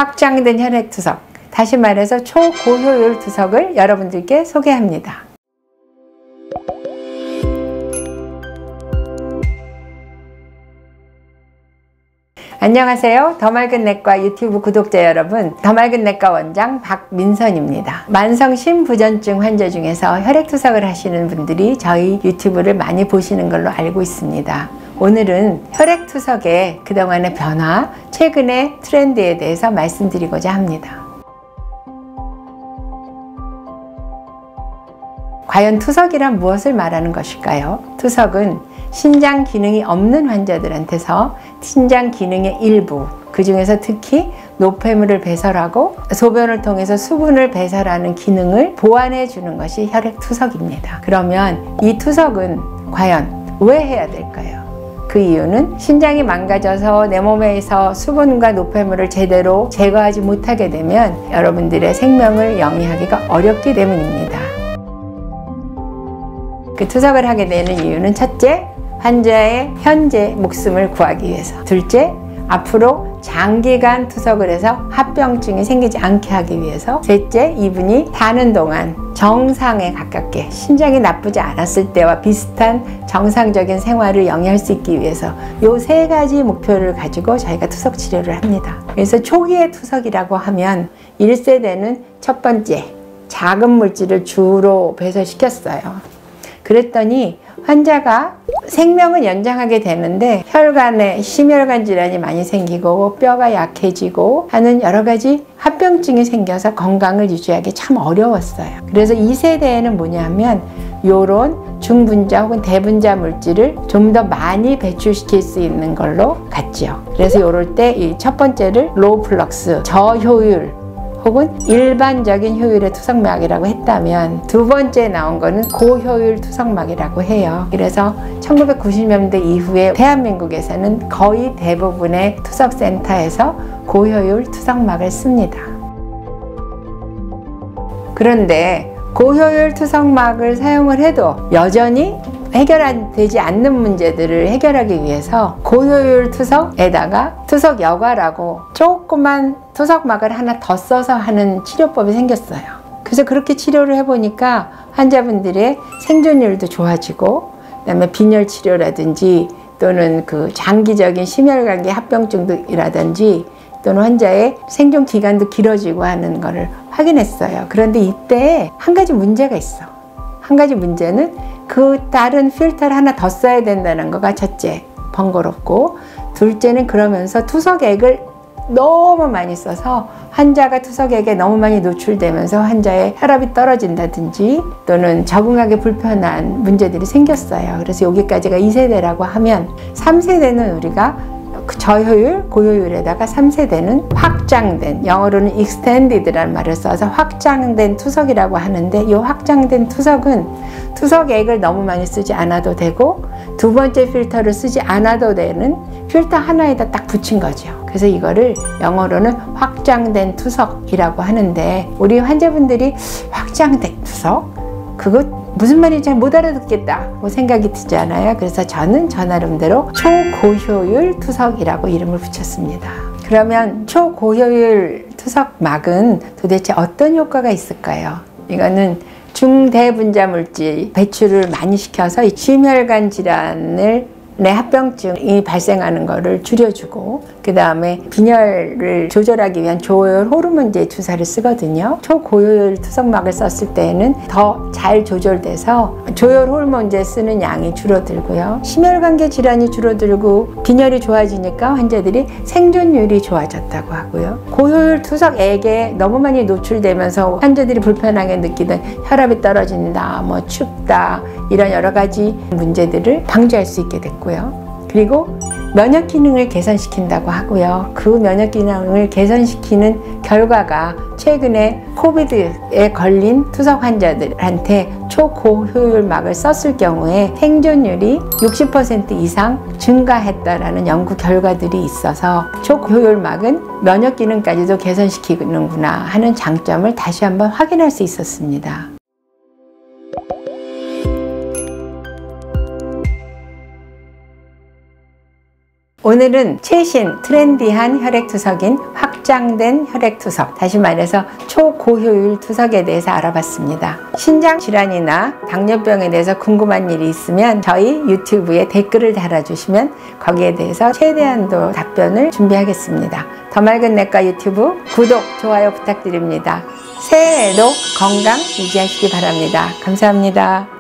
확장된 혈액투석, 다시 말해서 초고효율 투석을 여러분들께 소개합니다. 안녕하세요. 더 맑은 내과 유튜브 구독자 여러분, 더 맑은 내과 원장 박민선입니다. 만성 심부전증 환자 중에서 혈액투석을 하시는 분들이 저희 유튜브를 많이 보시는 걸로 알고 있습니다. 오늘은 혈액투석의 그동안의 변화, 최근의 트렌드에 대해서 말씀드리고자 합니다. 과연 투석이란 무엇을 말하는 것일까요? 투석은 신장 기능이 없는 환자들한테서 신장 기능의 일부, 그 중에서 특히 노폐물을 배설하고 소변을 통해서 수분을 배설하는 기능을 보완해 주는 것이 혈액투석입니다. 그러면 이 투석은 과연 왜 해야 될까요? 그 이유는 신장이 망가져서 내 몸에서 수분과 노폐물을 제대로 제거하지 못하게 되면 여러분들의 생명을 영위하기가 어렵기 때문입니다. 그 투석을 하게 되는 이유는 첫째, 환자의 현재 목숨을 구하기 위해서. 둘째, 앞으로 장기간 투석을 해서 합병증이 생기지 않게 하기 위해서. 셋째, 이분이 사는 동안 정상에 가깝게 신장이 나쁘지 않았을 때와 비슷한 정상적인 생활을 영위할 수 있기 위해서 이 세 가지 목표를 가지고 저희가 투석 치료를 합니다. 그래서 초기의 투석이라고 하면 1세대는 첫 번째, 작은 물질을 주로 배설시켰어요. 그랬더니 환자가 생명은 연장하게 되는데 혈관에 심혈관 질환이 많이 생기고 뼈가 약해지고 하는 여러 가지 합병증이 생겨서 건강을 유지하기 참 어려웠어요. 그래서 2세대에는 뭐냐면 요런 중분자 혹은 대분자 물질을 좀 더 많이 배출시킬 수 있는 걸로 갔죠. 그래서 요럴 때 이 첫 번째를 로우 플럭스, 저효율 혹은 일반적인 효율의 투석막이라고 했다면 두 번째 나온 거는 고효율 투석막이라고 해요. 그래서 1990년대 이후에 대한민국에서는 거의 대부분의 투석센터에서 고효율 투석막을 씁니다. 그런데 고효율 투석막을 사용을 해도 여전히 해결되지 않는 문제들을 해결하기 위해서 고효율 투석에다가 투석 여과라고 조그만 투석막을 하나 더 써서 하는 치료법이 생겼어요. 그래서 그렇게 치료를 해보니까 환자분들의 생존율도 좋아지고, 그다음에 빈혈 치료라든지 또는 그 장기적인 심혈관계 합병증이라든지 또는 환자의 생존 기간도 길어지고 하는 것을 확인했어요. 그런데 이때 한 가지 문제가 있어. 한 가지 문제는 그 다른 필터를 하나 더 써야 된다는 거가 첫째, 번거롭고, 둘째는 그러면서 투석액을 너무 많이 써서 환자가 투석액에 너무 많이 노출되면서 환자의 혈압이 떨어진다든지 또는 적응하기 불편한 문제들이 생겼어요. 그래서 여기까지가 2세대라고 하면 3세대는 우리가 저효율, 고효율에다가 3세대는 확장된, 영어로는 extended라는 말을 써서 확장된 투석이라고 하는데, 이 확장된 투석은 투석액을 너무 많이 쓰지 않아도 되고 두 번째 필터를 쓰지 않아도 되는 필터 하나에다 딱 붙인 거죠. 그래서 이거를 영어로는 확장된 투석이라고 하는데, 우리 환자분들이 확장된 투석? 그거 무슨 말인지 잘 못 알아듣겠다고 생각이 드잖아요. 그래서 저는 저 나름대로 초고효율 투석이라고 이름을 붙였습니다. 그러면 초고효율 투석막은 도대체 어떤 효과가 있을까요? 이거는 중대분자 물질 배출을 많이 시켜서 이 심혈관 질환을 내 합병증이 발생하는 것을 줄여주고, 그 다음에 빈혈을 조절하기 위한 조혈 호르몬제 주사를 쓰거든요. 초고효율 투석막을 썼을 때에는 더 잘 조절돼서 조혈 호르몬제 쓰는 양이 줄어들고요. 심혈관계 질환이 줄어들고 빈혈이 좋아지니까 환자들이 생존율이 좋아졌다고 하고요. 고효율 투석액에 너무 많이 노출되면서 환자들이 불편하게 느끼던 혈압이 떨어진다, 뭐 춥다, 이런 여러 가지 문제들을 방지할 수 있게 됐고요. 그리고 면역 기능을 개선시킨다고 하고요. 그 면역 기능을 개선시키는 결과가 최근에 코비드에 걸린 투석 환자들한테 초고효율막을 썼을 경우에 생존율이 60% 이상 증가했다라는 연구 결과들이 있어서 초고효율막은 면역 기능까지도 개선시키는구나 하는 장점을 다시 한번 확인할 수 있었습니다. 오늘은 최신 트렌디한 혈액투석인 확장된 혈액투석, 다시 말해서 초고효율 투석에 대해서 알아봤습니다. 신장질환이나 당뇨병에 대해서 궁금한 일이 있으면 저희 유튜브에 댓글을 달아주시면 거기에 대해서 최대한도 답변을 준비하겠습니다. 더 맑은 내과 유튜브 구독, 좋아요 부탁드립니다. 새해에도 건강 유지하시기 바랍니다. 감사합니다.